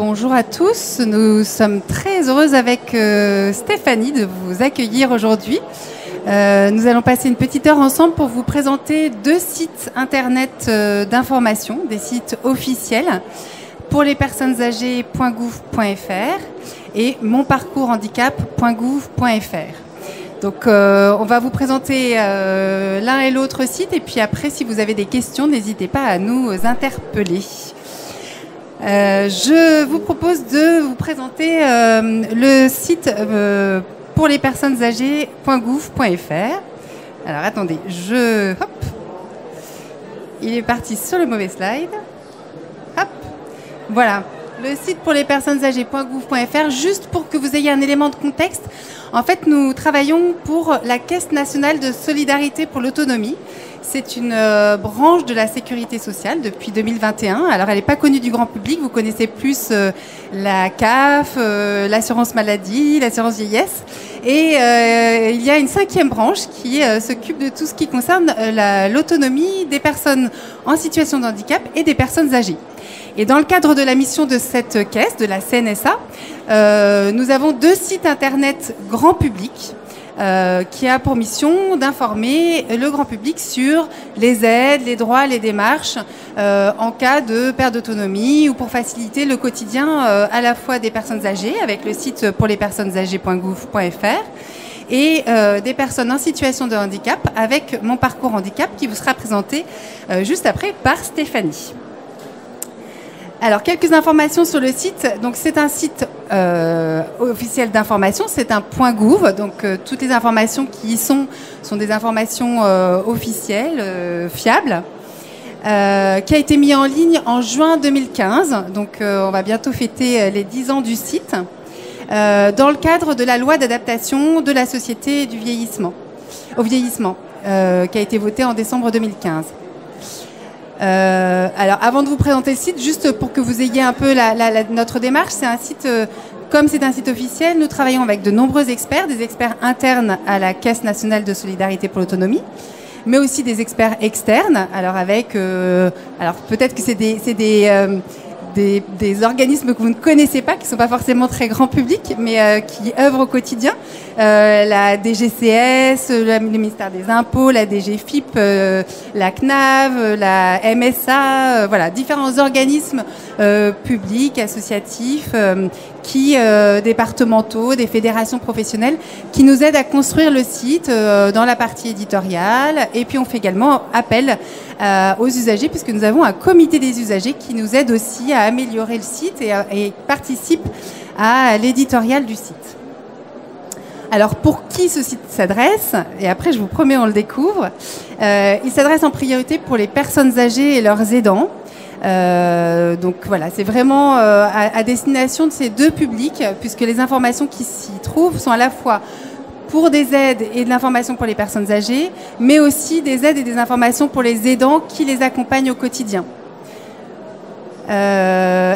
Bonjour à tous, nous sommes très heureuses avec Stéphanie de vous accueillir aujourd'hui. Nous allons passer une petite heure ensemble pour vous présenter deux sites internet d'information, des sites officiels, pour les personnes âgées.gouv.fr et monparcourshandicap.gouv.fr. Donc on va vous présenter l'un et l'autre site et puis après si vous avez des questions, n'hésitez pas à nous interpeller. Je vous propose de vous présenter le site pour les personnes âgées.gouv.fr. Alors attendez, hop, il est parti sur le mauvais slide. Hop, voilà, le site pour les personnes âgées.gouv.fr, juste pour que vous ayez un élément de contexte. En fait, nous travaillons pour la Caisse nationale de solidarité pour l'autonomie. C'est une branche de la sécurité sociale depuis 2021. Alors, elle n'est pas connue du grand public. Vous connaissez plus la CAF, l'assurance maladie, l'assurance vieillesse. Et il y a une cinquième branche qui s'occupe de tout ce qui concerne l'autonomie des personnes en situation de handicap et des personnes âgées. Et dans le cadre de la mission de cette caisse, de la CNSA, nous avons deux sites internet grand public qui a pour mission d'informer le grand public sur les aides, les droits, les démarches en cas de perte d'autonomie ou pour faciliter le quotidien à la fois des personnes âgées avec le site pour les personnes âgées.gouv.fr et des personnes en situation de handicap avec Mon Parcours Handicap qui vous sera présenté juste après par Stéphanie. Alors, quelques informations sur le site. Donc, c'est un site officiel d'information. C'est un .gouv. Donc, toutes les informations qui y sont des informations officielles, fiables, qui a été mis en ligne en juin 2015. Donc, on va bientôt fêter les 10 ans du site, dans le cadre de la loi d'adaptation de la société du vieillissement, au vieillissement, qui a été votée en décembre 2015. Alors, avant de vous présenter le site, juste pour que vous ayez un peu notre démarche, c'est un site, comme c'est un site officiel, nous travaillons avec de nombreux experts, des experts internes à la Caisse nationale de solidarité pour l'autonomie, mais aussi des experts externes. Alors, alors peut-être que c'est des organismes que vous ne connaissez pas, qui ne sont pas forcément très grand public, mais qui œuvrent au quotidien. La DGCS, le ministère des Impôts, la DGFIP, la CNAV, la MSA, voilà, différents organismes publics, associatifs, départementaux, des fédérations professionnelles, qui nous aident à construire le site dans la partie éditoriale. Et puis on fait également appel aux usagers, puisque nous avons un comité des usagers qui nous aide aussi à améliorer le site et participe à l'éditorial du site. Alors, pour qui ce site s'adresse? Et après, je vous promets, on le découvre. Il s'adresse en priorité pour les personnes âgées et leurs aidants. Donc voilà, c'est vraiment à destination de ces deux publics, puisque les informations qui s'y trouvent sont à la fois pour des aides et de l'information pour les personnes âgées, mais aussi des aides et des informations pour les aidants qui les accompagnent au quotidien.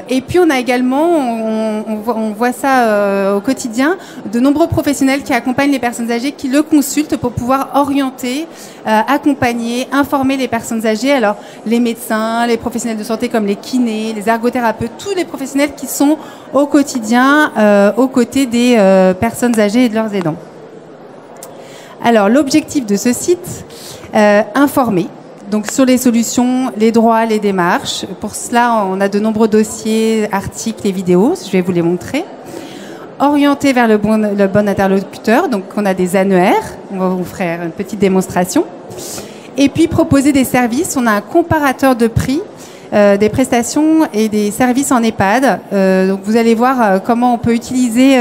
Et puis on a également, on voit ça au quotidien, de nombreux professionnels qui accompagnent les personnes âgées, qui le consultent pour pouvoir orienter, accompagner, informer les personnes âgées. Alors les médecins, les professionnels de santé comme les kinés, les ergothérapeutes, tous les professionnels qui sont au quotidien aux côtés des personnes âgées et de leurs aidants. Alors l'objectif de ce site, informer. Donc sur les solutions, les droits, les démarches. Pour cela, on a de nombreux dossiers, articles et vidéos. Je vais vous les montrer. Orienter vers le bon interlocuteur. Donc on a des annuaires. On va vous faire une petite démonstration. Et puis proposer des services. On a un comparateur de prix, des prestations et des services en EHPAD. Donc vous allez voir comment on peut utiliser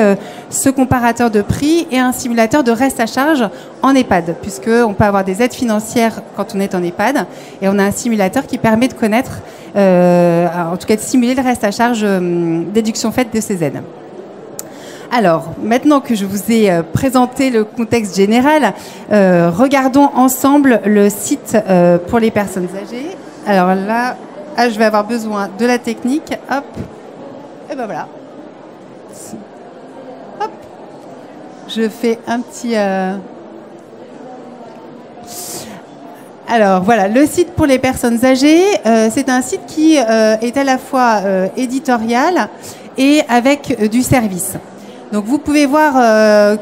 ce comparateur de prix et un simulateur de reste à charge en EHPAD, puisqu'on peut avoir des aides financières quand on est en EHPAD, et on a un simulateur qui permet de connaître, en tout cas de simuler le reste à charge, déduction faite de ces aides. Alors, maintenant que je vous ai présenté le contexte général, regardons ensemble le site pour les personnes âgées. Alors là, je vais avoir besoin de la technique. Hop. Et ben voilà. Hop. Je fais un petit... Alors voilà, le site pour les personnes âgées, c'est un site qui est à la fois éditorial et avec du service. Donc vous pouvez voir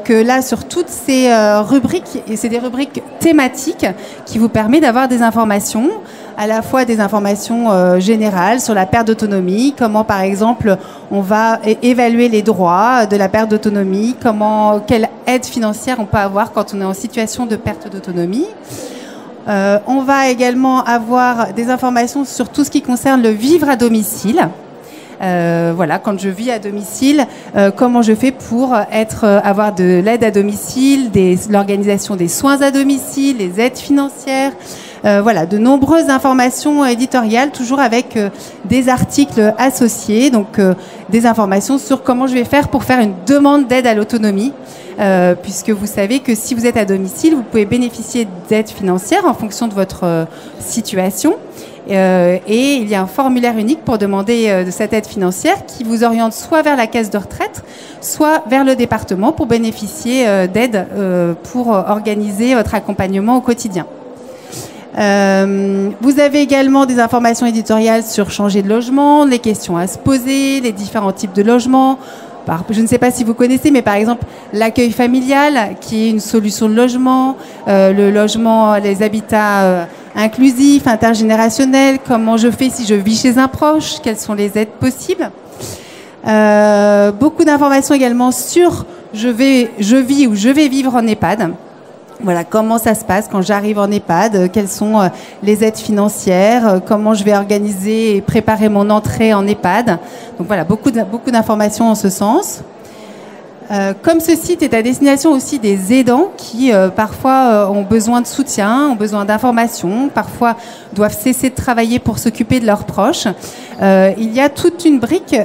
que là, sur toutes ces rubriques, et c'est des rubriques thématiques qui vous permettent d'avoir des informations, à la fois des informations générales sur la perte d'autonomie, comment par exemple on va évaluer les droits de la perte d'autonomie, quelle aide financière on peut avoir quand on est en situation de perte d'autonomie. On va également avoir des informations sur tout ce qui concerne le vivre à domicile. Voilà, quand je vis à domicile, comment je fais pour avoir de l'aide à domicile, l'organisation des soins à domicile, les aides financières, voilà, de nombreuses informations éditoriales, toujours avec des articles associés, donc des informations sur comment je vais faire pour faire une demande d'aide à l'autonomie, puisque vous savez que si vous êtes à domicile, vous pouvez bénéficier d'aides financières en fonction de votre situation. Et il y a un formulaire unique pour demander de cette aide financière qui vous oriente soit vers la caisse de retraite, soit vers le département pour bénéficier d'aide pour organiser votre accompagnement au quotidien. Vous avez également des informations éditoriales sur changer de logement, les questions à se poser, les différents types de logements. Je ne sais pas si vous connaissez, mais par exemple l'accueil familial, qui est une solution de logement, le logement, les habitats inclusifs, intergénérationnels, comment je fais si je vis chez un proche, quelles sont les aides possibles. Beaucoup d'informations également sur je vis ou je vais vivre en EHPAD. Voilà, comment ça se passe quand j'arrive en EHPAD, quelles sont les aides financières, comment je vais organiser et préparer mon entrée en EHPAD. Donc voilà, beaucoup d'informations en ce sens. Comme ce site est à destination aussi des aidants qui parfois ont besoin de soutien, ont besoin d'informations, parfois doivent cesser de travailler pour s'occuper de leurs proches, il y a toute une brique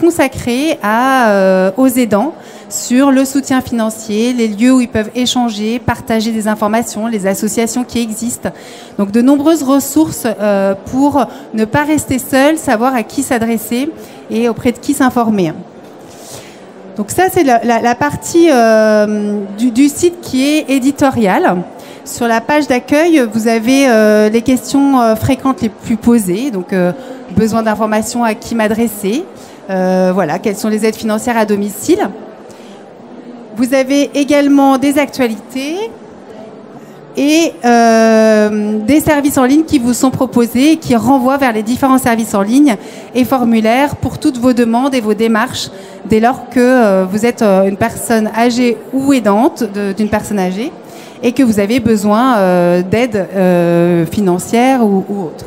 consacrée aux aidants sur le soutien financier, les lieux où ils peuvent échanger, partager des informations, les associations qui existent. Donc de nombreuses ressources pour ne pas rester seul, savoir à qui s'adresser et auprès de qui s'informer. Donc ça, c'est la partie du site qui est éditoriale. Sur la page d'accueil, vous avez les questions fréquentes les plus posées. Donc, besoin d'informations, à qui m'adresser. Voilà, quelles sont les aides financières à domicile. Vous avez également des actualités et des services en ligne qui vous sont proposés et qui renvoient vers les différents services en ligne et formulaires pour toutes vos demandes et vos démarches dès lors que vous êtes une personne âgée ou aidante d'une personne âgée et que vous avez besoin d'aide financière ou autre.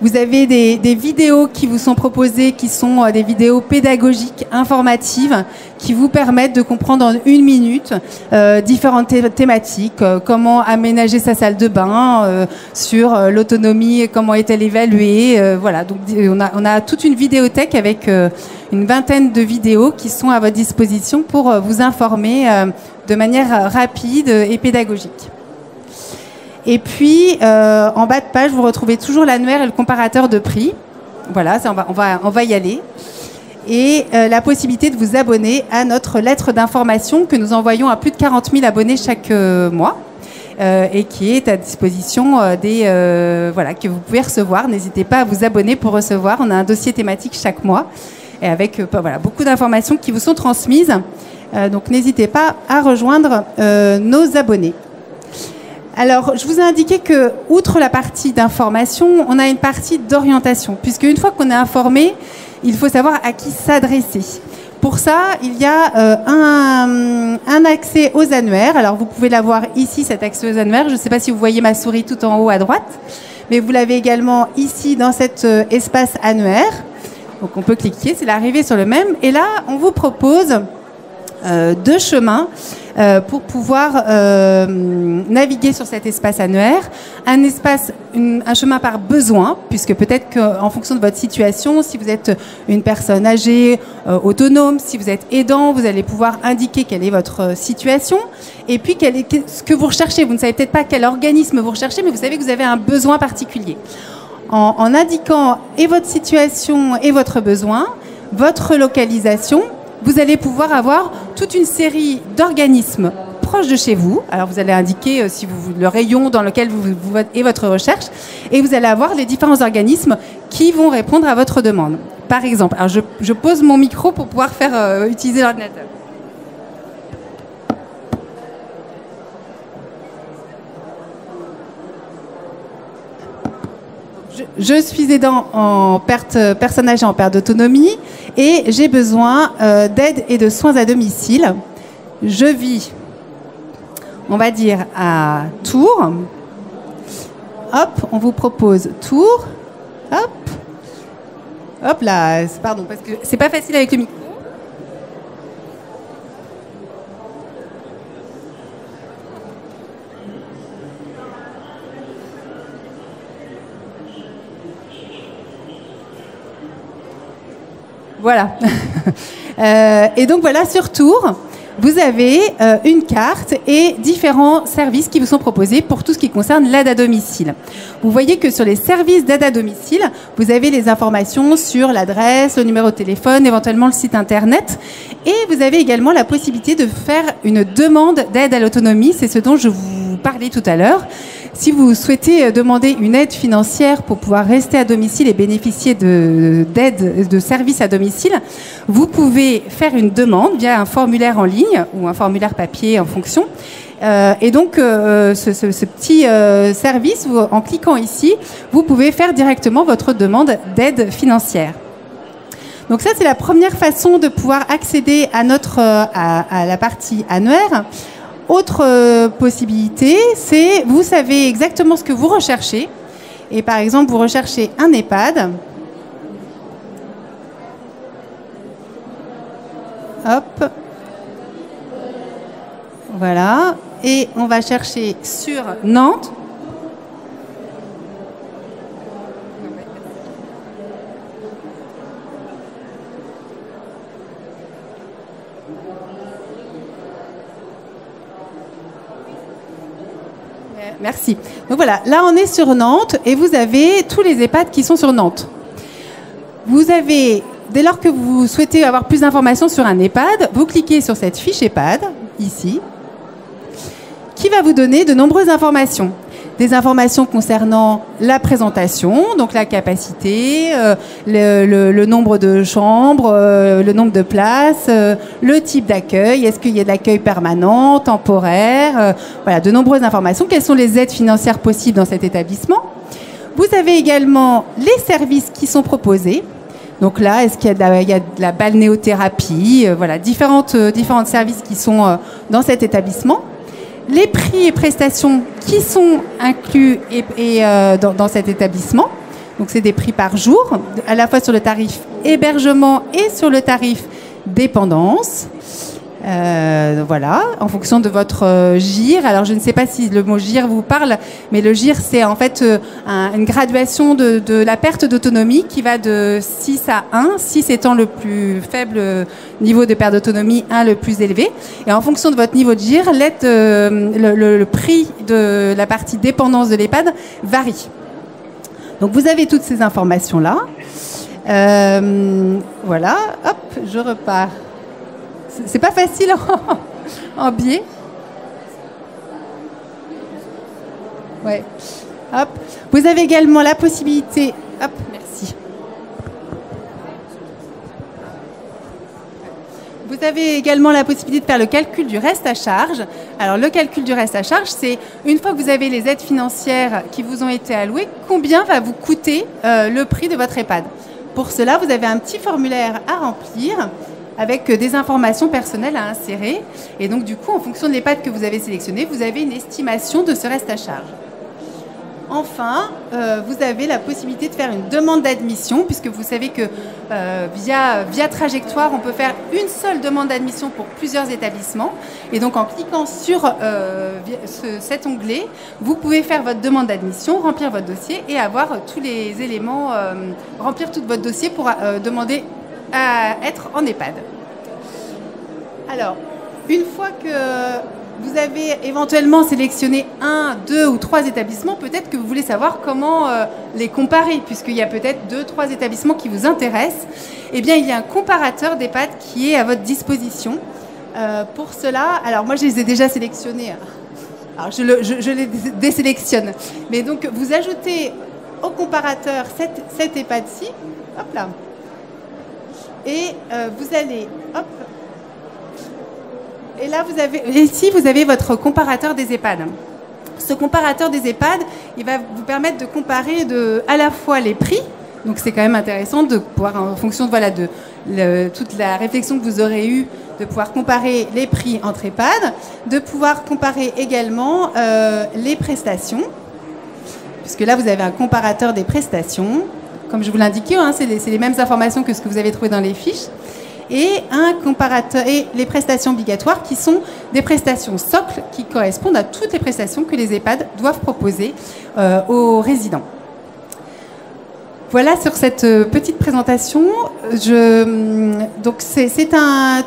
Vous avez des vidéos qui vous sont proposées, qui sont des vidéos pédagogiques, informatives, qui vous permettent de comprendre en 1 minute différentes thématiques, comment aménager sa salle de bain, sur l'autonomie, comment est-elle évaluée. Voilà, donc on a toute une vidéothèque avec une vingtaine de vidéos qui sont à votre disposition pour vous informer de manière rapide et pédagogique. Et puis, en bas de page, vous retrouvez toujours l'annuaire et le comparateur de prix. Voilà, ça, on va y aller. Et la possibilité de vous abonner à notre lettre d'information que nous envoyons à plus de 40 000 abonnés chaque mois et qui est à disposition voilà, que vous pouvez recevoir. N'hésitez pas à vous abonner pour recevoir. On a un dossier thématique chaque mois et avec voilà, beaucoup d'informations qui vous sont transmises. Donc, n'hésitez pas à rejoindre nos abonnés. Alors, je vous ai indiqué que, outre la partie d'information, on a une partie d'orientation, puisque une fois qu'on est informé, il faut savoir à qui s'adresser. Pour ça, il y a un accès aux annuaires. Alors, vous pouvez l'avoir ici, cet accès aux annuaires. Je ne sais pas si vous voyez ma souris tout en haut à droite, mais vous l'avez également ici dans cet espace annuaire. Donc, on peut cliquer, c'est l'arrivée sur le même. Et là, on vous propose 2 chemins pour pouvoir naviguer sur cet espace annuaire. Un chemin par besoin, puisque peut-être qu'en fonction de votre situation, si vous êtes une personne âgée, autonome, si vous êtes aidant, vous allez pouvoir indiquer quelle est votre situation et puis ce que vous recherchez. Vous ne savez peut-être pas quel organisme vous recherchez, mais vous savez que vous avez un besoin particulier. En indiquant et votre situation et votre besoin, votre localisation, vous allez pouvoir avoir toute une série d'organismes proches de chez vous. Alors, vous allez indiquer le rayon dans lequel vous est votre recherche et vous allez avoir les différents organismes qui vont répondre à votre demande. Par exemple, alors je pose mon micro pour pouvoir faire utiliser l'ordinateur. Je suis aidant en personne âgée en perte d'autonomie et j'ai besoin d'aide et de soins à domicile. Je vis, on va dire, à Tours. Hop, on vous propose Tours. Hop. Hop là, pardon, parce que c'est pas facile avec le micro. Voilà. Et donc voilà, sur Tours, vous avez une carte et différents services qui vous sont proposés pour tout ce qui concerne l'aide à domicile. Vous voyez que sur les services d'aide à domicile, vous avez les informations sur l'adresse, le numéro de téléphone, éventuellement le site internet. Et vous avez également la possibilité de faire une demande d'aide à l'autonomie. C'est ce dont je vous parlais tout à l'heure. Si vous souhaitez demander une aide financière pour pouvoir rester à domicile et bénéficier d'aide, de services à domicile, vous pouvez faire une demande via un formulaire en ligne ou un formulaire papier en fonction. Et donc, ce petit service, en cliquant ici, vous pouvez faire directement votre demande d'aide financière. Donc ça, c'est la première façon de pouvoir accéder à à la partie annuaire. Autre possibilité, c'est vous savez exactement ce que vous recherchez. Et par exemple, vous recherchez un EHPAD. Hop. Voilà. Et on va chercher sur Nantes. Merci. Donc voilà, là on est sur Nantes et vous avez tous les EHPAD qui sont sur Nantes. Vous avez, dès lors que vous souhaitez avoir plus d'informations sur un EHPAD, vous cliquez sur cette fiche EHPAD, ici, qui va vous donner de nombreuses informations. Des informations concernant la présentation, donc la capacité, le nombre de chambres, le nombre de places, le type d'accueil, est-ce qu'il y a de l'accueil permanent, temporaire, voilà, de nombreuses informations. Quelles sont les aides financières possibles dans cet établissement? Vous avez également les services qui sont proposés. Donc là, est-ce qu'il y a de la balnéothérapie, voilà, différents services qui sont dans cet établissement. Les prix et prestations qui sont inclus dans cet établissement. Donc, c'est des prix par jour, à la fois sur le tarif hébergement et sur le tarif dépendance. Voilà, en fonction de votre GIR. Alors, je ne sais pas si le mot GIR vous parle, mais le GIR, c'est en fait une graduation de la perte d'autonomie qui va de 6 à 1, 6 étant le plus faible niveau de perte d'autonomie, 1 le plus élevé. Et en fonction de votre niveau de GIR, le prix de la partie dépendance de l'EHPAD varie. Donc, vous avez toutes ces informations-là. Voilà, hop, je repars. C'est pas facile en biais. Ouais. Hop. Vous avez également la possibilité. Hop, merci. Vous avez également la possibilité de faire le calcul du reste à charge. Alors, le calcul du reste à charge, c'est une fois que vous avez les aides financières qui vous ont été allouées, combien va vous coûter le prix de votre EHPAD. Pour cela, vous avez un petit formulaire à remplir avec des informations personnelles à insérer. Et donc, du coup, en fonction de l'EHPAD que vous avez sélectionné, vous avez une estimation de ce reste à charge. Enfin, vous avez la possibilité de faire une demande d'admission, puisque vous savez que via Trajectoire, on peut faire une seule demande d'admission pour plusieurs établissements. Et donc, en cliquant sur cet onglet, vous pouvez faire votre demande d'admission, remplir votre dossier et avoir tous les éléments, remplir tout votre dossier pour demander à être en EHPAD. Alors, une fois que vous avez éventuellement sélectionné 1, 2 ou 3 établissements, peut-être que vous voulez savoir comment les comparer, puisqu'il y a peut-être 2, 3 établissements qui vous intéressent. Eh bien, il y a un comparateur d'EHPAD qui est à votre disposition. Pour cela, alors moi je les ai déjà sélectionnés. Alors je les désélectionne. Mais donc, vous ajoutez au comparateur cet EHPAD-ci. Hop là. Et vous allez... Hop. Et là, ici, vous avez votre comparateur des EHPAD. Ce comparateur des EHPAD, il va vous permettre de comparer à la fois les prix. Donc, c'est quand même intéressant de pouvoir, en fonction de toute la réflexion que vous aurez eue, de pouvoir comparer les prix entre EHPAD, de pouvoir comparer également les prestations, puisque là, vous avez un comparateur des prestations. Comme je vous l'indiquais, hein, c'est les mêmes informations que ce que vous avez trouvé dans les fiches. Et un comparateur et les prestations obligatoires qui sont des prestations socles qui correspondent à toutes les prestations que les EHPAD doivent proposer aux résidents. Voilà sur cette petite présentation. Donc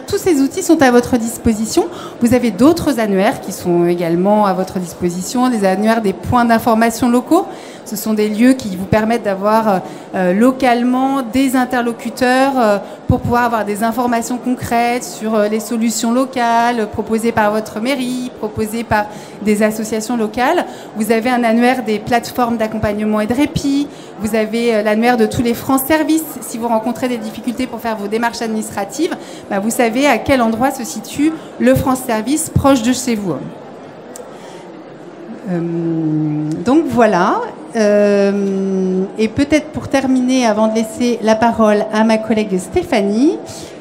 tous ces outils sont à votre disposition. Vous avez d'autres annuaires qui sont également à votre disposition, des annuaires des points d'information locaux. Ce sont des lieux qui vous permettent d'avoir localement des interlocuteurs pour pouvoir avoir des informations concrètes sur les solutions locales proposées par votre mairie, proposées par des associations locales. Vous avez un annuaire des plateformes d'accompagnement et de répit. Vous avez l'annuaire de tous les France Services. Si vous rencontrez des difficultés pour faire vos démarches administratives, vous savez à quel endroit se situe le France Service proche de chez vous. Donc voilà. Et peut-être pour terminer, avant de laisser la parole à ma collègue Stéphanie,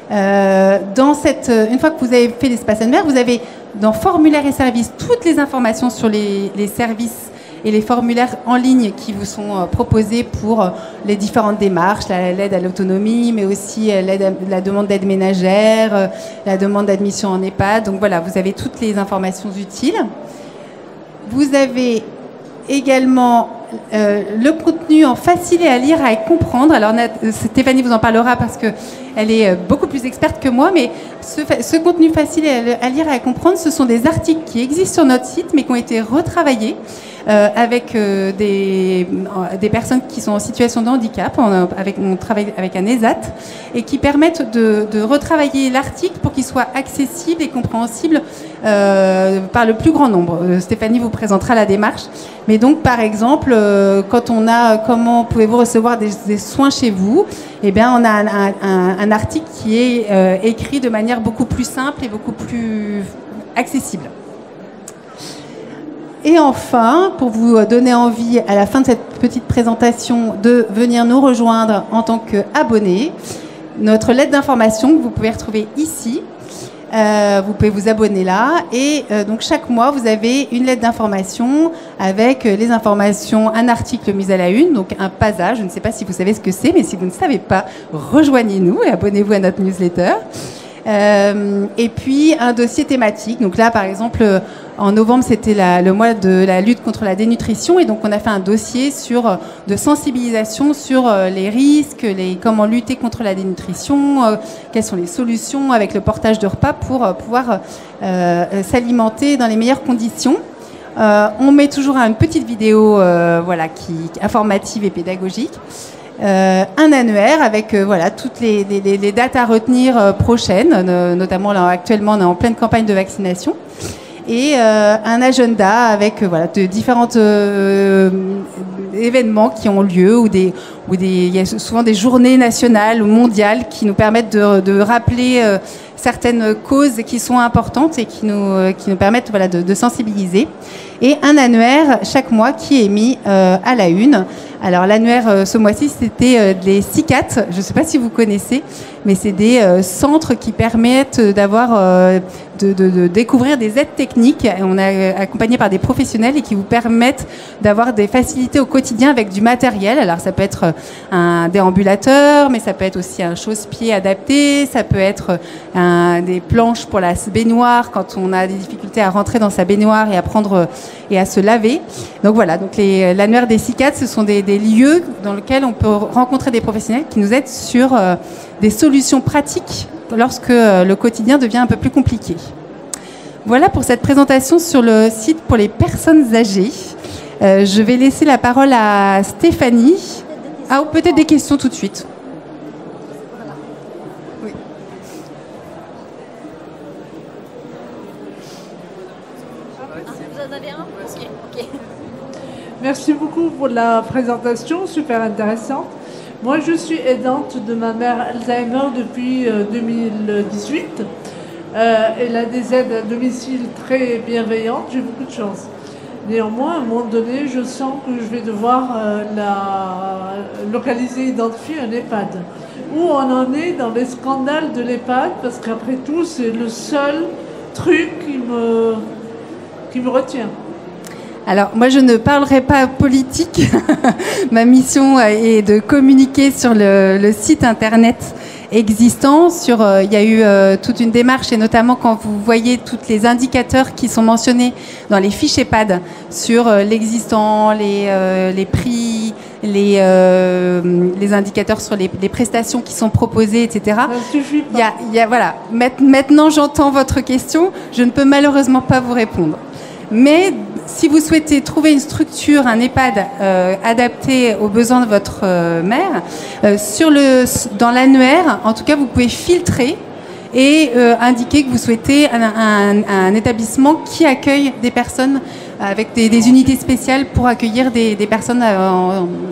une fois que vous avez fait l'espace annuaire, vous avez dans formulaire et services toutes les informations sur les services et les formulaires en ligne qui vous sont proposés pour les différentes démarches, l'aide à l'autonomie, mais aussi la demande d'aide ménagère, la demande d'admission en EHPAD. Donc voilà, vous avez toutes les informations utiles. Vous avez également le contenu en facile à lire et à comprendre. Alors Stéphanie vous en parlera parce qu'elle est beaucoup plus experte que moi, mais ce contenu facile à lire et à comprendre, ce sont des articles qui existent sur notre site mais qui ont été retravaillés avec des personnes qui sont en situation de handicap. On travaille avec un ESAT et qui permettent de retravailler l'article pour qu'il soit accessible et compréhensible par le plus grand nombre. Stéphanie vous présentera la démarche. Mais donc, par exemple, quand on a comment pouvez-vous recevoir des soins chez vous, eh bien, on a un article qui est écrit de manière beaucoup plus simple et beaucoup plus accessible. Et enfin, pour vous donner envie, à la fin de cette petite présentation, de venir nous rejoindre en tant qu'abonné, notre lettre d'information que vous pouvez retrouver ici. Vous pouvez vous abonner là. Et donc, chaque mois, vous avez une lettre d'information avec les informations, un article mis à la une, donc un PASA. Je ne sais pas si vous savez ce que c'est, mais si vous ne savez pas, rejoignez-nous et abonnez-vous à notre newsletter. Et puis un dossier thématique. Donc là, par exemple, en novembre, c'était le mois de la lutte contre la dénutrition, et donc on a fait un dossier de sensibilisation sur les risques, comment lutter contre la dénutrition, quelles sont les solutions avec le portage de repas pour pouvoir s'alimenter dans les meilleures conditions. On met toujours une petite vidéo informative et pédagogique. Un annuaire avec toutes les dates à retenir prochaines, notamment là, actuellement on est en pleine campagne de vaccination, et un agenda avec de différents événements qui ont lieu, il y a souvent des journées nationales ou mondiales qui nous permettent de rappeler certaines causes qui sont importantes et qui nous permettent de sensibiliser. Et un annuaire chaque mois qui est mis à la une. Alors l'annuaire ce mois-ci, c'était les CICAT. Je ne sais pas si vous connaissez, mais c'est des centres qui permettent de découvrir des aides techniques. On est accompagné par des professionnels et qui vous permettent d'avoir des facilités au quotidien avec du matériel. Alors ça peut être un déambulateur, mais ça peut être aussi un chausse-pied adapté, ça peut être des planches pour la baignoire quand on a des difficultés à rentrer dans sa baignoire et à prendre et à se laver. Donc voilà, donc l'annuaire des CICAT, ce sont des lieux dans lesquels on peut rencontrer des professionnels qui nous aident sur des solutions pratiques lorsque le quotidien devient un peu plus compliqué. Voilà pour cette présentation sur le site pour les personnes âgées. Je vais laisser la parole à Stéphanie. Ou peut-être des questions tout de suite. Oui. Vous en avez un ? Ok. Merci beaucoup pour la présentation, super intéressante. Moi, je suis aidante de ma mère Alzheimer depuis 2018. Elle a des aides à domicile très bienveillantes, j'ai beaucoup de chance. Néanmoins, à un moment donné, je sens que je vais devoir la localiser, identifier un EHPAD. Où on en est dans les scandales de l'EHPAD, parce qu'après tout, c'est le seul truc qui me retient. Alors, moi, je ne parlerai pas politique. Ma mission est de communiquer sur le site internet existant. Il y a eu toute une démarche, et notamment quand vous voyez tous les indicateurs qui sont mentionnés dans les fiches EHPAD sur l'existant, les prix, les indicateurs sur les prestations qui sont proposées, etc. Ça suffit pas. Voilà. Maintenant, j'entends votre question. Je ne peux malheureusement pas vous répondre. Mais si vous souhaitez trouver une structure, un EHPAD adapté aux besoins de votre mère, dans l'annuaire, en tout cas, vous pouvez filtrer et indiquer que vous souhaitez un établissement qui accueille des personnes avec des unités spéciales pour accueillir des personnes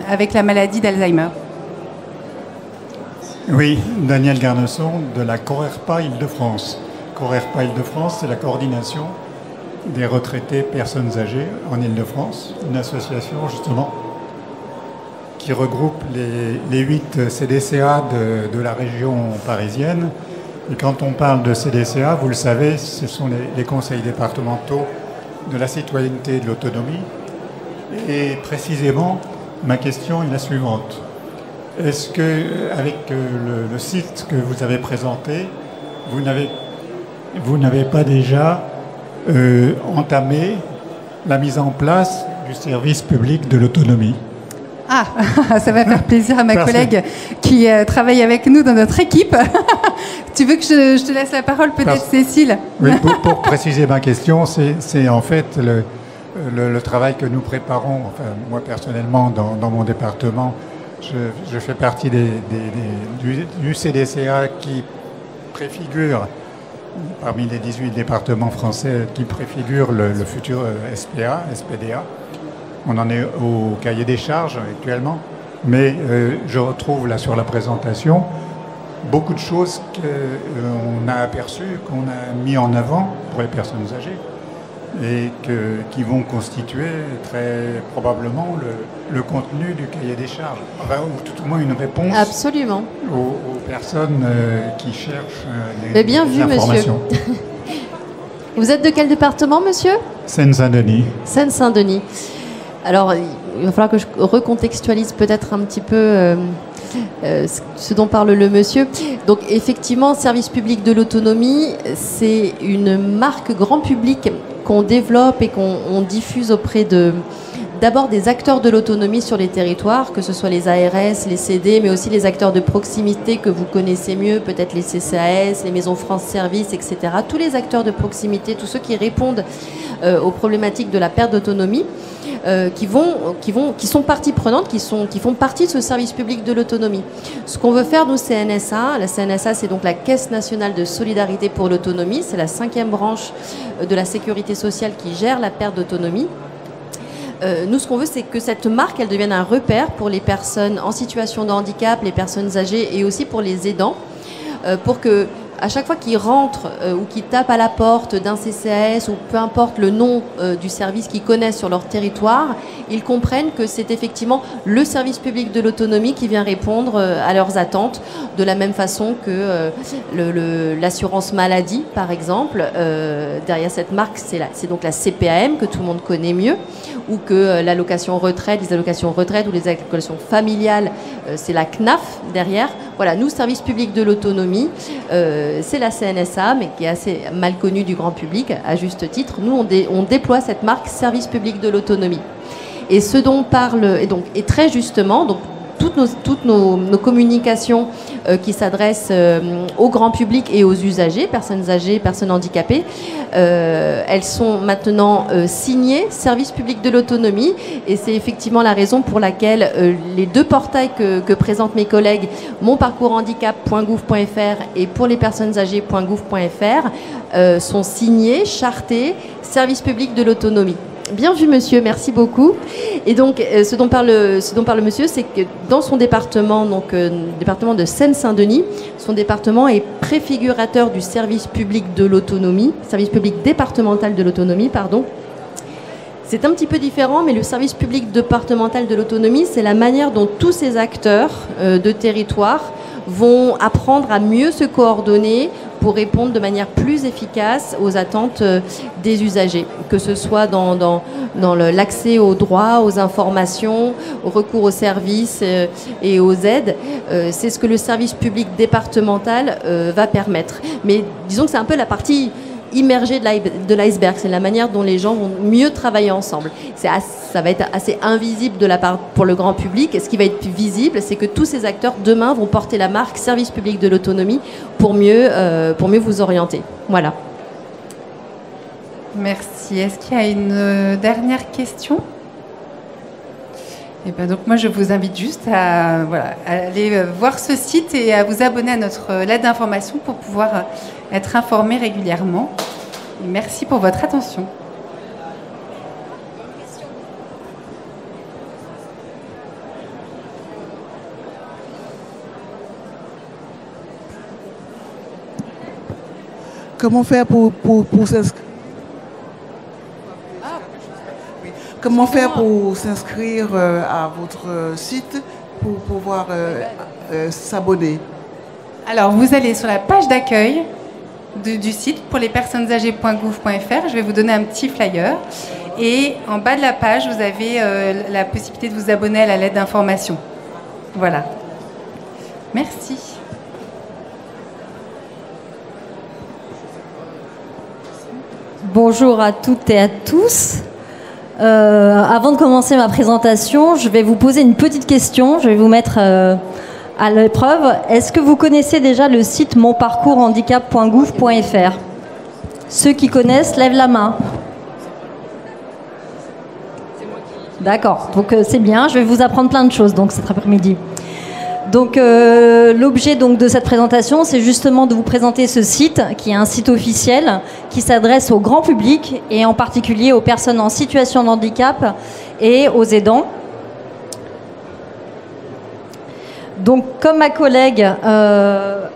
avec la maladie d'Alzheimer. Oui, Daniel Garnesson de la CORERPA Île-de-France. CORERPA Île-de-France, c'est la coordination des retraités personnes âgées en Île-de-France, une association justement qui regroupe les 8 CDCA de la région parisienne. Et quand on parle de CDCA, vous le savez, ce sont les conseils départementaux de la citoyenneté et de l'autonomie. Et précisément, ma question est la suivante. Est-ce que, avec le site que vous avez présenté, vous n'avez pas déjà entamé la mise en place du service public de l'autonomie? Ah, ça va faire plaisir à ma collègue qui travaille avec nous dans notre équipe. Tu veux que je te laisse la parole peut-être, Cécile? Oui, pour préciser ma question, c'est en fait le travail que nous préparons, enfin moi personnellement dans mon département, je fais partie du CDCA qui préfigure parmi les 18 départements français qui préfigurent le futur SPDA. On en est au cahier des charges actuellement, mais je retrouve là sur la présentation beaucoup de choses qu'on a aperçues, qu'on a mis en avant pour les personnes âgées et qui vont constituer très probablement le contenu du cahier des charges, enfin, ou tout au moins une réponse. Absolument. Aux personnes qui cherchent des bien vu, informations. Monsieur. Vous êtes de quel département, monsieur? Seine-Saint-Denis. Seine-Saint-Denis. Alors, il va falloir que je recontextualise peut-être un petit peu ce dont parle le monsieur. Donc, effectivement, service public de l'autonomie, c'est une marque grand public qu'on développe et qu'on diffuse auprès d'abord des acteurs de l'autonomie sur les territoires, que ce soit les ARS, les CD, mais aussi les acteurs de proximité que vous connaissez mieux, peut-être les CCAS, les maisons France Service, etc. Tous les acteurs de proximité, tous ceux qui répondent aux problématiques de la perte d'autonomie, qui sont partie prenante, qui font partie de ce service public de l'autonomie. Ce qu'on veut faire, nous, CNSA, la CNSA, c'est donc la Caisse nationale de solidarité pour l'autonomie, c'est la 5e branche de la sécurité sociale qui gère la perte d'autonomie. Nous, ce qu'on veut, c'est que cette marque, elle devienne un repère pour les personnes en situation de handicap, les personnes âgées et aussi pour les aidants, pour que à chaque fois qu'ils rentrent ou qu'ils tapent à la porte d'un CCAS ou peu importe le nom du service qu'ils connaissent sur leur territoire, ils comprennent que c'est effectivement le service public de l'autonomie qui vient répondre à leurs attentes, de la même façon que l'assurance maladie, par exemple. Derrière cette marque, c'est donc la CPAM, que tout le monde connaît mieux, ou que l'allocation retraite, les allocations retraite ou les allocations familiales, c'est la CNAF derrière. Voilà, nous, service public de l'autonomie, c'est la CNSA, mais qui est assez mal connue du grand public, à juste titre. Nous, on déploie cette marque service public de l'autonomie. Et ce dont on parle, et très justement, donc, toutes nos communications qui s'adressent au grand public et aux usagers, personnes âgées, personnes handicapées, elles sont maintenant signées service public de l'autonomie, et c'est effectivement la raison pour laquelle les 2 portails que présentent mes collègues, monparcourshandicap.gouv.fr et pour les personnes âgées.gouv.fr, sont signés, chartés, service public de l'autonomie. Bien vu, monsieur, merci beaucoup. Et donc, ce dont parle le monsieur, c'est que dans son département, donc département de Seine-Saint-Denis, son département est préfigurateur du service public de l'autonomie, service public départemental de l'autonomie, pardon. C'est un petit peu différent, mais le service public départemental de l'autonomie, c'est la manière dont tous ces acteurs de territoire vont apprendre à mieux se coordonner pour répondre de manière plus efficace aux attentes des usagers, que ce soit dans l'accès aux droits, aux informations, au recours aux services et aux aides. C'est ce que le service public départemental va permettre. Mais disons que c'est un peu la partie immergée de l'iceberg, c'est la manière dont les gens vont mieux travailler ensemble. Ça va être assez invisible de la part pour le grand public. Et ce qui va être visible, c'est que tous ces acteurs demain vont porter la marque service public de l'autonomie pour mieux vous orienter. Voilà. Merci. Est-ce qu'il y a une dernière question? Et ben donc moi je vous invite juste à aller voir ce site et à vous abonner à notre lettre d'information pour pouvoir être informé régulièrement. Et merci pour votre attention. Comment faire pour s'inscrire? Comment faire pour s'inscrire à votre site pour pouvoir s'abonner? Alors, vous allez sur la page d'accueil du site pour les personnes âgées.gouv.fr. Je vais vous donner un petit flyer. Et en bas de la page, vous avez la possibilité de vous abonner à la lettre d'information. Voilà. Merci. Bonjour à toutes et à tous. Avant de commencer ma présentation, je vais vous poser une petite question. Je vais vous mettre à l'épreuve. Est-ce que vous connaissez déjà le site monparcourshandicap.gouv.fr? Ceux qui connaissent, lèvent la main. D'accord, donc c'est bien. Je vais vous apprendre plein de choses donc cet après-midi. Donc l'objet donc de cette présentation, c'est justement de vous présenter ce site, qui est un site officiel qui s'adresse au grand public et en particulier aux personnes en situation de handicap et aux aidants. Donc, comme ma collègue,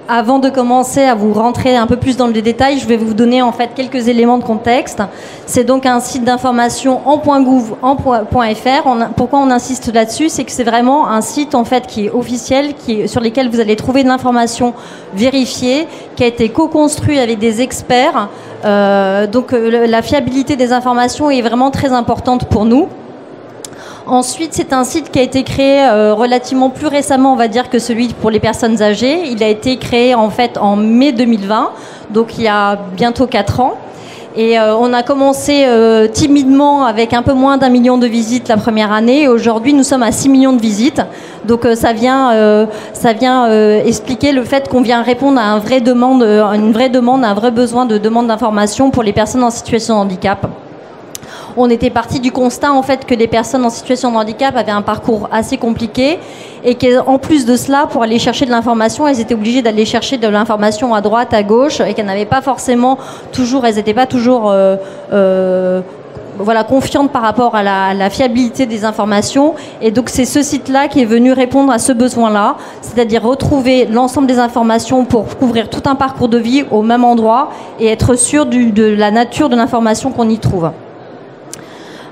avant de commencer à vous rentrer un peu plus dans le détail, je vais vous donner en fait quelques éléments de contexte. C'est donc un site d'information en .gouv.fr. Pourquoi on insiste là-dessus? C'est que c'est vraiment un site en fait qui est officiel, sur lequel vous allez trouver de l'information vérifiée, qui a été co-construit avec des experts. Donc, la fiabilité des informations est vraiment très importante pour nous. Ensuite, c'est un site qui a été créé relativement plus récemment, on va dire, que celui pour les personnes âgées. Il a été créé en fait en mai 2020, donc il y a bientôt 4 ans. Et on a commencé timidement avec un peu moins d'1 million de visites la première année. Et aujourd'hui, nous sommes à 6 millions de visites. Donc ça vient expliquer le fait qu'on vient répondre à une vraie demande, un vrai besoin de demande d'information pour les personnes en situation de handicap. On était parti du constat en fait que les personnes en situation de handicap avaient un parcours assez compliqué et qu'en plus de cela, pour aller chercher de l'information, elles étaient obligées d'aller chercher de l'information à droite, à gauche, et qu'elles n'avaient pas forcément toujours, elles n'étaient pas toujours confiantes par rapport à la fiabilité des informations. Et donc c'est ce site-là qui est venu répondre à ce besoin-là, c'est-à-dire retrouver l'ensemble des informations pour couvrir tout un parcours de vie au même endroit et être sûr de la nature de l'information qu'on y trouve.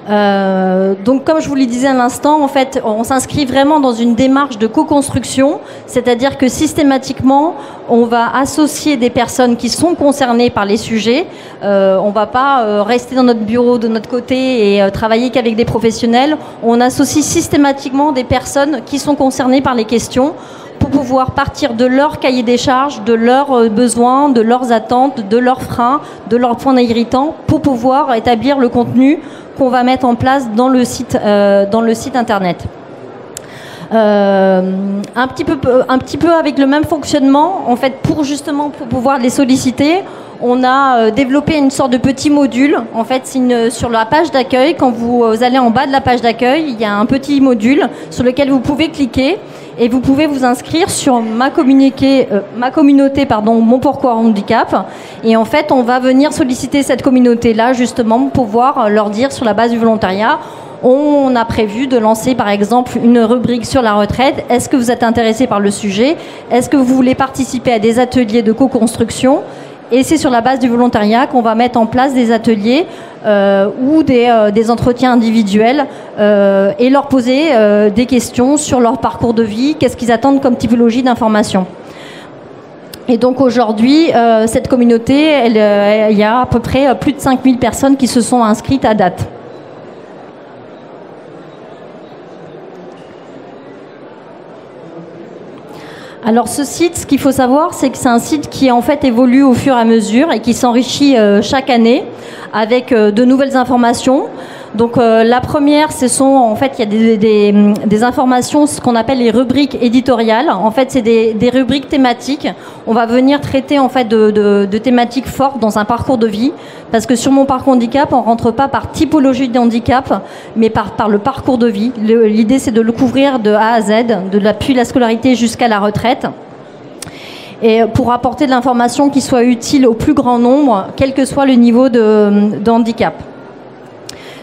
Donc comme je vous le disais à l'instant, en fait, on s'inscrit vraiment dans une démarche de co-construction, c'est-à-dire que systématiquement, on va associer des personnes qui sont concernées par les sujets. On ne va pas rester dans notre bureau de notre côté et travailler qu'avec des professionnels. On associe systématiquement des personnes qui sont concernées par les questions pour pouvoir partir de leur cahier des charges, de leurs besoins, de leurs attentes, de leurs freins, de leurs points irritants, pour pouvoir établir le contenu qu'on va mettre en place dans le site internet. Un petit peu avec le même fonctionnement, en fait, pour pouvoir les solliciter, on a développé une sorte de petit module. En fait, sur la page d'accueil, quand vous allez en bas de la page d'accueil, il y a un petit module sur lequel vous pouvez cliquer Et vous pouvez vous inscrire sur ma communauté, Mon Pourquoi Handicap. Et en fait, on va venir solliciter cette communauté-là, justement, pour pouvoir leur dire, sur la base du volontariat, on a prévu de lancer, par exemple, une rubrique sur la retraite. Est-ce que vous êtes intéressé par le sujet? Est-ce que vous voulez participer à des ateliers de co-construction? Et c'est sur la base du volontariat qu'on va mettre en place des ateliers ou des entretiens individuels et leur poser des questions sur leur parcours de vie, qu'est-ce qu'ils attendent comme typologie d'information. Et donc aujourd'hui, cette communauté, il y a à peu près plus de 5000 personnes qui se sont inscrites à date. Alors ce site, ce qu'il faut savoir, c'est que c'est un site qui en fait évolue au fur et à mesure et qui s'enrichit chaque année avec de nouvelles informations. Donc la première, ce sont en fait il y a des informations, ce qu'on appelle les rubriques éditoriales. En fait, c'est des rubriques thématiques. On va venir traiter en fait de thématiques fortes dans un parcours de vie, parce que sur Mon Parcours Handicap, on rentre pas par typologie de handicap, mais par le parcours de vie. L'idée, c'est de le couvrir de A à Z, depuis la scolarité jusqu'à la retraite. Et pour apporter de l'information qui soit utile au plus grand nombre, quel que soit le niveau de handicap.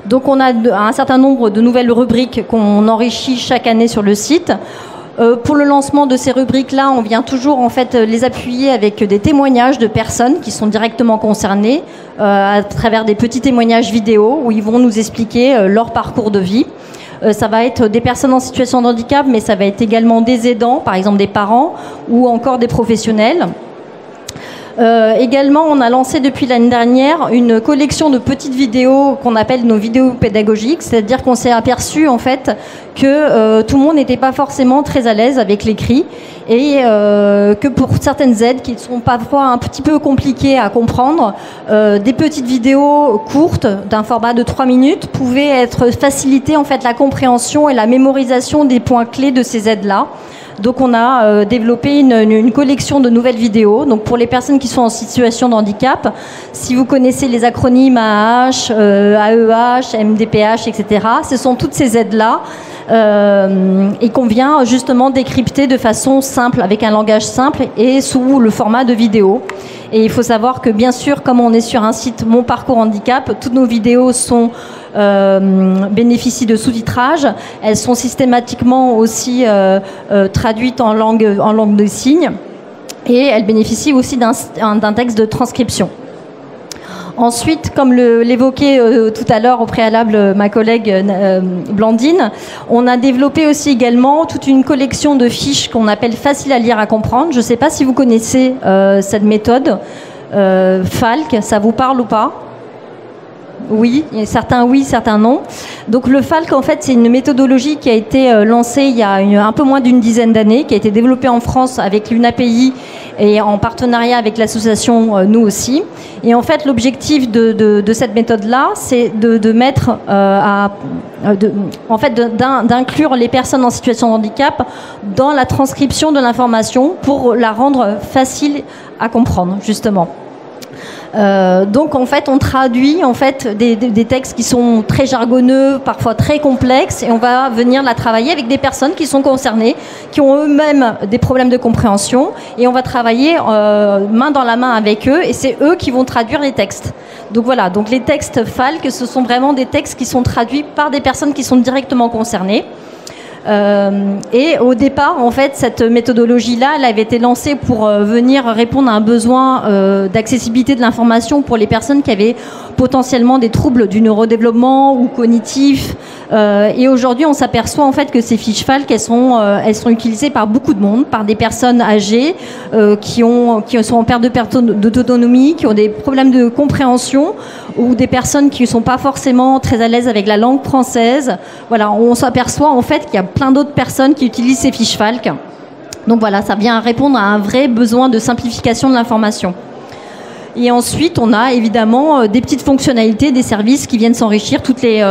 Donc on a un certain nombre de nouvelles rubriques qu'on enrichit chaque année sur le site. Pour le lancement de ces rubriques-là, on vient toujours en fait les appuyer avec des témoignages de personnes qui sont directement concernées à travers des petits témoignages vidéo où ils vont nous expliquer leur parcours de vie. Ça va être des personnes en situation de handicap, mais ça va être également des aidants, par exemple des parents ou encore des professionnels. Également, on a lancé depuis l'année dernière une collection de petites vidéos qu'on appelle nos vidéos pédagogiques, c'est-à-dire qu'on s'est aperçu en fait que tout le monde n'était pas forcément très à l'aise avec l'écrit et que pour certaines aides qui sont parfois un petit peu compliquées à comprendre, des petites vidéos courtes d'un format de 3 minutes pouvaient être faciliter en fait la compréhension et la mémorisation des points clés de ces aides-là. Donc on a développé une collection de nouvelles vidéos. Donc pour les personnes qui sont en situation de handicap, si vous connaissez les acronymes AAH, AEH, MDPH, etc., ce sont toutes ces aides-là et qu'on vient justement décrypter de façon simple, avec un langage simple et sous le format de vidéo. Et il faut savoir que bien sûr, comme on est sur un site Mon Parcours Handicap, toutes nos vidéos bénéficient de sous-titrage. Elles sont systématiquement aussi traduites en langue de signes et elles bénéficient aussi d'un texte de transcription. Ensuite, comme l'évoquait tout à l'heure au préalable ma collègue Blandine, on a développé aussi également toute une collection de fiches qu'on appelle faciles à lire, à comprendre. Je ne sais pas si vous connaissez cette méthode. Falk, ça vous parle ou pas ? Oui, certains non. Donc le Falk, en fait, c'est une méthodologie qui a été lancée il y a un peu moins d'une dizaine d'années, qui a été développée en France avec l'UNAPI et en partenariat avec l'association Nous aussi. Et en fait, l'objectif de cette méthode-là, c'est d'inclure les personnes en situation de handicap dans la transcription de l'information pour la rendre facile à comprendre, justement. Donc en fait on traduit en fait des textes qui sont très jargonneux, parfois très complexes, et on va venir la travailler avec des personnes qui sont concernées, qui ont eux-mêmes des problèmes de compréhension, et on va travailler main dans la main avec eux, et c'est eux qui vont traduire les textes. Donc voilà, donc les textes Falk, ce sont vraiment des textes qui sont traduits par des personnes qui sont directement concernées. Et au départ, en fait, cette méthodologie-là, elle avait été lancée pour venir répondre à un besoin d'accessibilité de l'information pour les personnes qui avaient potentiellement des troubles du neurodéveloppement ou cognitifs. Et aujourd'hui, on s'aperçoit en fait que ces fiches Falk, elles sont utilisées par beaucoup de monde, par des personnes âgées qui sont en perte d'autonomie, qui ont des problèmes de compréhension, ou des personnes qui ne sont pas forcément très à l'aise avec la langue française. Voilà, on s'aperçoit en fait qu'il y a plein d'autres personnes qui utilisent ces fiches Falk. Donc voilà, ça vient répondre à un vrai besoin de simplification de l'information. Et ensuite, on a évidemment des petites fonctionnalités, des services qui viennent s'enrichir toutes les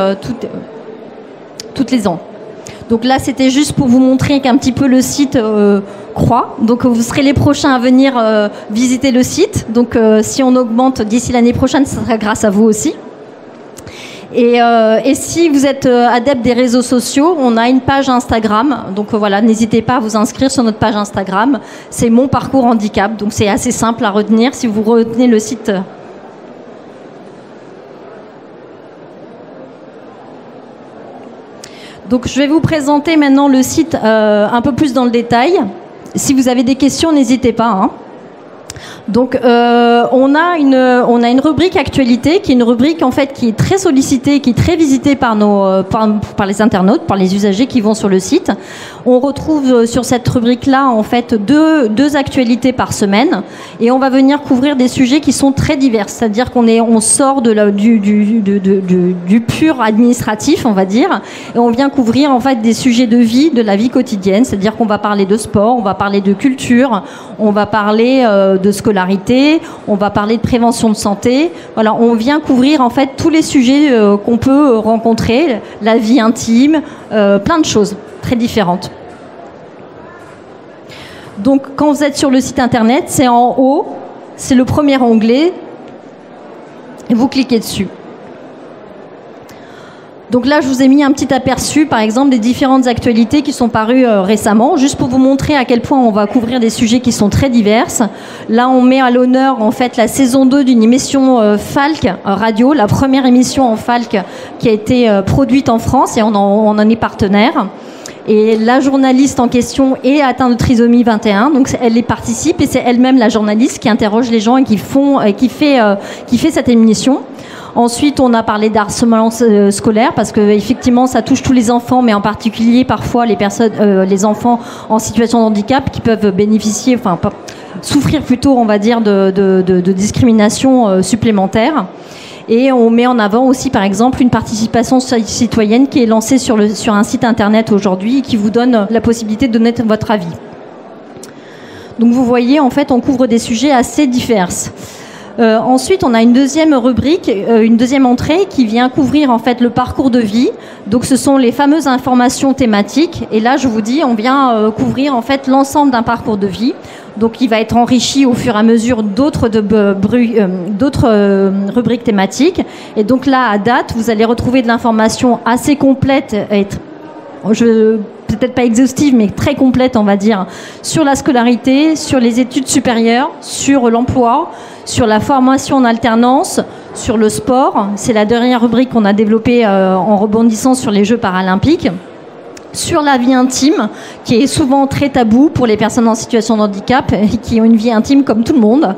ans. Donc là, c'était juste pour vous montrer qu'un petit peu le site croît. Donc vous serez les prochains à venir visiter le site. Donc si on augmente d'ici l'année prochaine, ça sera grâce à vous aussi. Et si vous êtes adepte des réseaux sociaux, on a une page Instagram. Donc voilà, n'hésitez pas à vous inscrire sur notre page Instagram. C'est Mon Parcours Handicap. Donc c'est assez simple à retenir si vous retenez le site. Donc je vais vous présenter maintenant le site un peu plus dans le détail. Si vous avez des questions, n'hésitez pas, hein. Donc, on a une rubrique actualité qui est une rubrique en fait qui est très sollicitée, qui est très visitée par par les internautes, par les usagers qui vont sur le site. On retrouve sur cette rubrique-là en fait deux actualités par semaine, et on va venir couvrir des sujets qui sont très divers. C'est-à-dire on sort du pur administratif, on va dire, et on vient couvrir en fait des sujets de vie, de la vie quotidienne. C'est-à-dire qu'on va parler de sport, on va parler de culture, on va parler de scolarité, on va parler de prévention de santé. Voilà, on vient couvrir en fait tous les sujets qu'on peut rencontrer, la vie intime, plein de choses très différentes. Donc quand vous êtes sur le site internet, c'est en haut, c'est le premier onglet, et vous cliquez dessus. Donc là, je vous ai mis un petit aperçu, par exemple, des différentes actualités qui sont parues récemment, juste pour vous montrer à quel point on va couvrir des sujets qui sont très divers. Là, on met à l'honneur, en fait, la saison 2 d'une émission Falk Radio, la première émission en Falk qui a été produite en France, et on en est partenaire. Et la journaliste en question est atteinte de trisomie 21, donc elle y participe, et c'est elle-même la journaliste qui interroge les gens et qui fait cette émission. Ensuite, on a parlé d'harcèlement scolaire parce que effectivement, ça touche tous les enfants, mais en particulier parfois les enfants en situation de handicap qui peuvent bénéficier, souffrir plutôt, on va dire, de discrimination supplémentaire. Et on met en avant aussi, par exemple, une participation citoyenne qui est lancée sur un site internet aujourd'hui et qui vous donne la possibilité de donner votre avis. Donc vous voyez, en fait, on couvre des sujets assez divers. Ensuite, on a une deuxième rubrique, une deuxième entrée qui vient couvrir en fait le parcours de vie. Donc, ce sont les fameuses informations thématiques. Et là, je vous dis, on vient couvrir en fait l'ensemble d'un parcours de vie. Donc, il va être enrichi au fur et à mesure d'autres rubriques thématiques. Et donc là, à date, vous allez retrouver de l'information assez complète et peut-être pas exhaustive, mais très complète, on va dire, sur la scolarité, sur les études supérieures, sur l'emploi, sur la formation en alternance, sur le sport. C'est la dernière rubrique qu'on a développée en rebondissant sur les Jeux paralympiques. Sur la vie intime, qui est souvent très tabou pour les personnes en situation de handicap, et qui ont une vie intime comme tout le monde.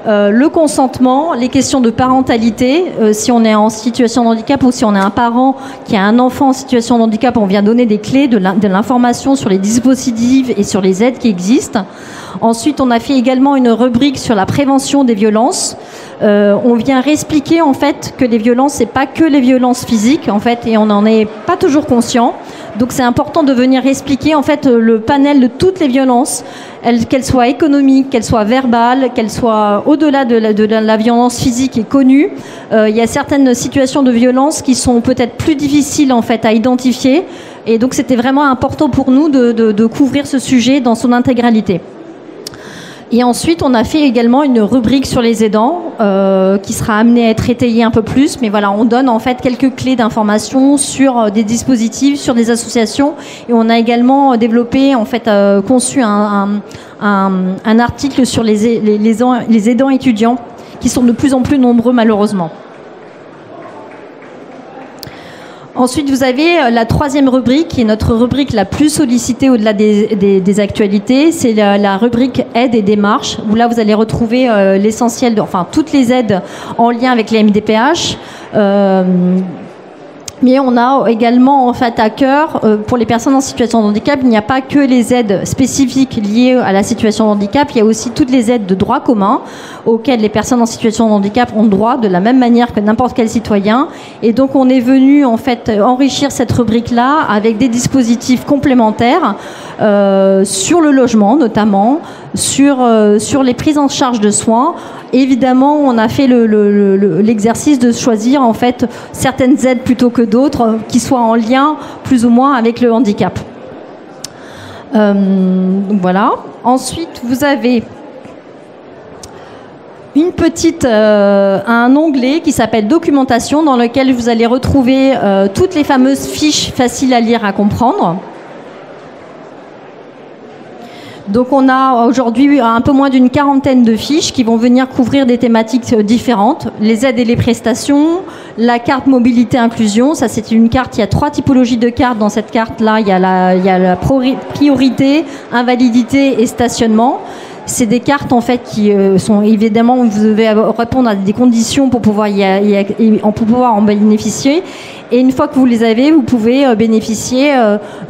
Le consentement, les questions de parentalité, si on est en situation de handicap ou si on est un parent qui a un enfant en situation de handicap, on vient donner des clés, de l'information sur les dispositifs et sur les aides qui existent. Ensuite, on a fait également une rubrique sur la prévention des violences. On vient réexpliquer en fait que les violences, c'est pas que les violences physiques en fait, et on n'en est pas toujours conscient. Donc c'est important de venir expliquer en fait le panel de toutes les violences, qu'elles soient économiques, qu'elles soient verbales, qu'elles soient au-delà de la violence physique est connue. Il y a certaines situations de violence qui sont peut-être plus difficiles en fait à identifier, et donc c'était vraiment important pour nous de couvrir ce sujet dans son intégralité. Et ensuite, on a fait également une rubrique sur les aidants qui sera amenée à être étayée un peu plus. Mais voilà, on donne en fait quelques clés d'information sur des dispositifs, sur des associations. Et on a également développé, en fait, conçu un article sur les aidants étudiants qui sont de plus en plus nombreux malheureusement. Ensuite, vous avez la troisième rubrique, qui est notre rubrique la plus sollicitée au-delà des actualités. C'est la rubrique aide et démarches, où là, vous allez retrouver l'essentiel, toutes les aides en lien avec les MDPH. Mais on a également en fait à cœur, pour les personnes en situation de handicap, il n'y a pas que les aides spécifiques liées à la situation de handicap, il y a aussi toutes les aides de droit commun auxquelles les personnes en situation de handicap ont droit de la même manière que n'importe quel citoyen. Et donc on est venu en fait enrichir cette rubrique-là avec des dispositifs complémentaires sur le logement notamment, sur les prises en charge de soins. Évidemment, on a fait l'exercice de choisir en fait certaines aides plutôt que d'autres qui soient en lien plus ou moins avec le handicap. Voilà. Ensuite, vous avez un onglet qui s'appelle Documentation, dans lequel vous allez retrouver toutes les fameuses fiches faciles à lire, à comprendre. Donc on a aujourd'hui un peu moins d'une quarantaine de fiches qui vont venir couvrir des thématiques différentes. Les aides et les prestations, la carte mobilité inclusion, ça c'est une carte, il y a 3 typologies de cartes dans cette carte-là. Il y a la priorité, invalidité et stationnement. C'est des cartes en fait qui sont évidemment, vous devez répondre à des conditions pour pouvoir en bénéficier. Et une fois que vous les avez, vous pouvez bénéficier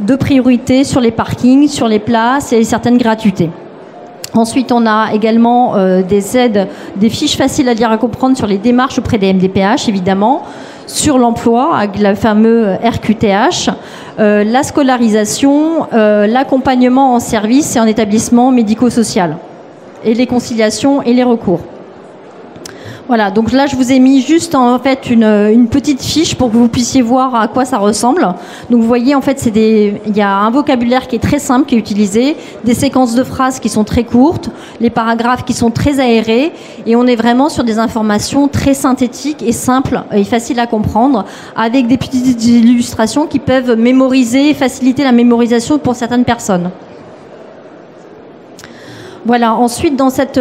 de priorités sur les parkings, sur les places et certaines gratuités. Ensuite, on a également des aides, des fiches faciles à lire et à comprendre sur les démarches auprès des MDPH, évidemment, sur l'emploi, avec le fameux RQTH, la scolarisation, l'accompagnement en service et en établissement médico-social, et les conciliations et les recours. Voilà, donc là je vous ai mis juste en fait une petite fiche pour que vous puissiez voir à quoi ça ressemble. Donc vous voyez en fait il y a un vocabulaire qui est très simple qui est utilisé, des séquences de phrases qui sont très courtes, les paragraphes qui sont très aérés, et on est vraiment sur des informations très synthétiques et simples et faciles à comprendre, avec des petites illustrations qui peuvent mémoriser, faciliter la mémorisation pour certaines personnes. Voilà, ensuite dans cet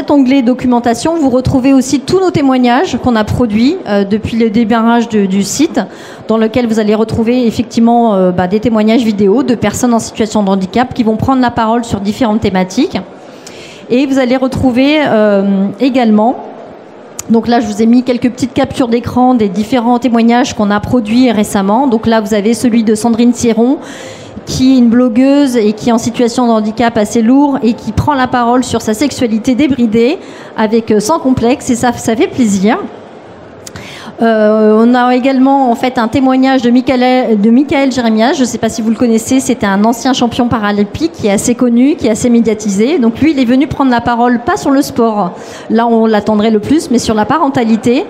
onglet documentation, vous retrouvez aussi tous nos témoignages qu'on a produits depuis le démarrage du site, dans lequel vous allez retrouver effectivement des témoignages vidéo de personnes en situation de handicap qui vont prendre la parole sur différentes thématiques. Et vous allez retrouver également, donc là je vous ai mis quelques petites captures d'écran des différents témoignages qu'on a produits récemment. Donc là vous avez celui de Sandrine Sierron, qui est une blogueuse et qui est en situation de handicap assez lourd et qui prend la parole sur sa sexualité débridée sans complexe, et ça fait plaisir. On a également en fait un témoignage de Michael Jérémias, je ne sais pas si vous le connaissez, c'était un ancien champion paralympique qui est assez connu, qui est assez médiatisé. Donc lui, il est venu prendre la parole, pas sur le sport, là on l'attendrait le plus, mais sur la parentalité.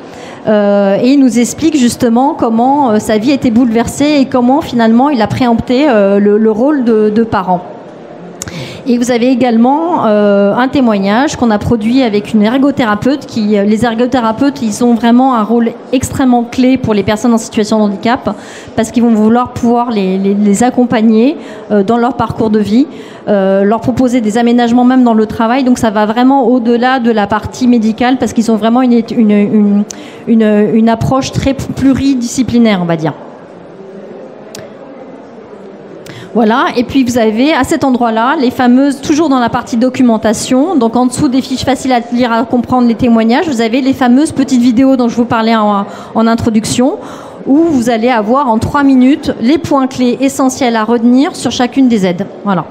Et il nous explique justement comment sa vie était bouleversée et comment finalement il a préempté le rôle de parent. Et vous avez également un témoignage qu'on a produit avec une ergothérapeute. Les ergothérapeutes, ils ont vraiment un rôle extrêmement clé pour les personnes en situation de handicap, parce qu'ils vont vouloir pouvoir les accompagner dans leur parcours de vie, leur proposer des aménagements même dans le travail. Donc ça va vraiment au-delà de la partie médicale, parce qu'ils ont vraiment une approche très pluridisciplinaire, on va dire. Voilà, et puis vous avez à cet endroit-là les fameuses, toujours dans la partie documentation, donc en dessous des fiches faciles à lire, à comprendre les témoignages, vous avez les fameuses petites vidéos dont je vous parlais en introduction, où vous allez avoir en 3 minutes les points clés essentiels à retenir sur chacune des aides. Voilà.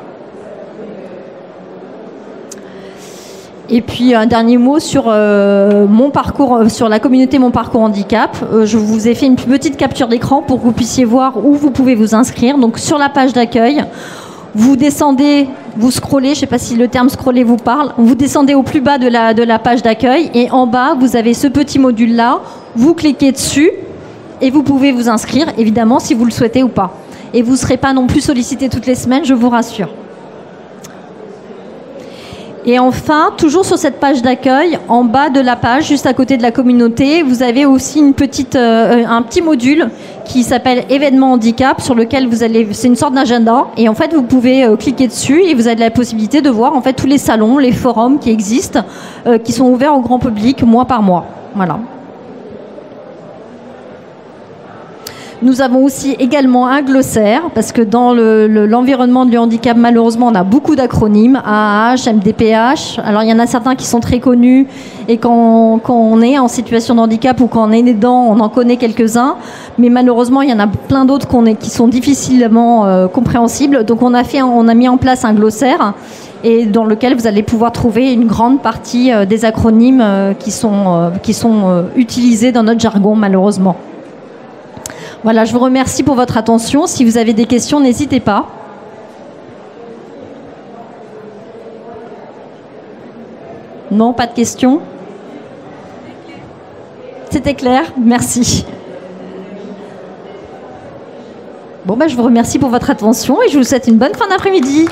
Et puis un dernier mot sur mon parcours, sur la communauté Mon Parcours Handicap. Je vous ai fait une petite capture d'écran pour que vous puissiez voir où vous pouvez vous inscrire. Donc sur la page d'accueil, vous descendez, vous scrollez, je ne sais pas si le terme scroller vous parle, vous descendez au plus bas de la page d'accueil, et en bas vous avez ce petit module-là, vous cliquez dessus et vous pouvez vous inscrire, évidemment si vous le souhaitez ou pas. Et vous ne serez pas non plus sollicité toutes les semaines, je vous rassure. Et enfin, toujours sur cette page d'accueil, en bas de la page, juste à côté de la communauté, vous avez aussi un petit module qui s'appelle événements handicap, sur lequel c'est une sorte d'agenda, et en fait vous pouvez cliquer dessus et vous avez la possibilité de voir en fait tous les salons, les forums qui existent, qui sont ouverts au grand public mois par mois. Voilà. Nous avons aussi également un glossaire, parce que dans l'environnement du handicap, malheureusement, on a beaucoup d'acronymes, AAH, MDPH. Alors, il y en a certains qui sont très connus, et quand on est en situation de handicap ou quand on est aidant, on en connaît quelques-uns. Mais malheureusement, il y en a plein d'autres qui sont difficilement compréhensibles. Donc, on a mis en place un glossaire, et dans lequel vous allez pouvoir trouver une grande partie des acronymes qui sont utilisés dans notre jargon, malheureusement. Voilà, je vous remercie pour votre attention. Si vous avez des questions, n'hésitez pas. Non, pas de questions? C'était clair? Merci. Bon, je vous remercie pour votre attention et je vous souhaite une bonne fin d'après-midi.